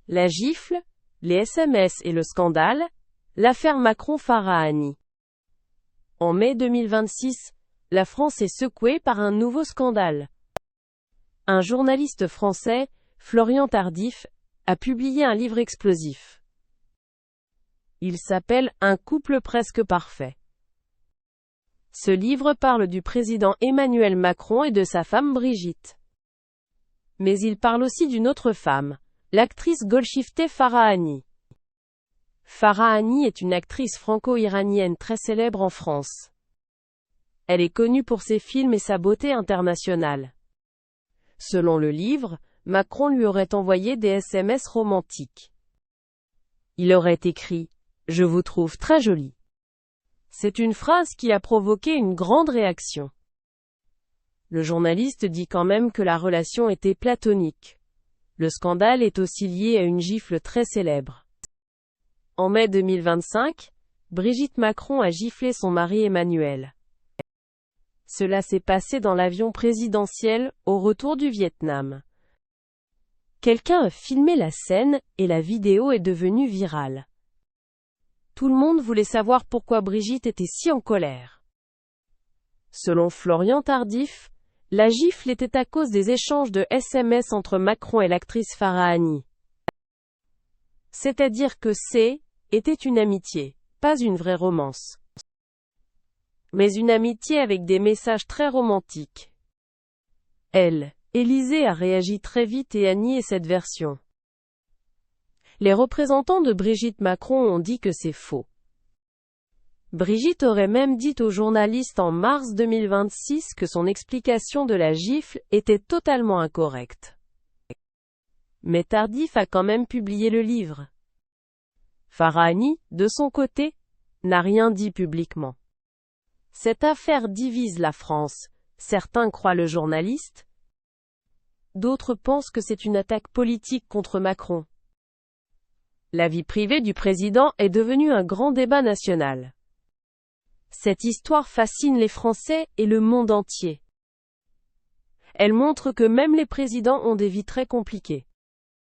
La gifle, les SMS et le scandale, l'affaire Macron-Farahani. En mai 2026, la France est secouée par un nouveau scandale. Un journaliste français, Florian Tardif, a publié un livre explosif. Il s'appelle « Un couple presque parfait ». Ce livre parle du président Emmanuel Macron et de sa femme Brigitte. Mais il parle aussi d'une autre femme, l'actrice Golshifteh Farahani. Farahani est une actrice franco-iranienne très célèbre en France. Elle est connue pour ses films et sa beauté internationale. Selon le livre, Macron lui aurait envoyé des SMS romantiques. Il aurait écrit « Je vous trouve très jolie ». C'est une phrase qui a provoqué une grande réaction. Le journaliste dit quand même que la relation était platonique. Le scandale est aussi lié à une gifle très célèbre. En mai 2025, Brigitte Macron a giflé son mari Emmanuel. Cela s'est passé dans l'avion présidentiel, au retour du Vietnam. Quelqu'un a filmé la scène, et la vidéo est devenue virale. Tout le monde voulait savoir pourquoi Brigitte était si en colère. Selon Florian Tardif, la gifle était à cause des échanges de SMS entre Macron et l'actrice Farahani. C'est-à-dire que était une amitié, pas une vraie romance. Mais une amitié avec des messages très romantiques. Élysée a réagi très vite et a nié cette version. Les représentants de Brigitte Macron ont dit que c'est faux. Brigitte aurait même dit aux journalistes en mars 2026 que son explication de la gifle était totalement incorrecte. Mais Tardif a quand même publié le livre. Farahani, de son côté, n'a rien dit publiquement. Cette affaire divise la France. Certains croient le journaliste. D'autres pensent que c'est une attaque politique contre Macron. La vie privée du président est devenue un grand débat national. Cette histoire fascine les Français et le monde entier. Elle montre que même les présidents ont des vies très compliquées.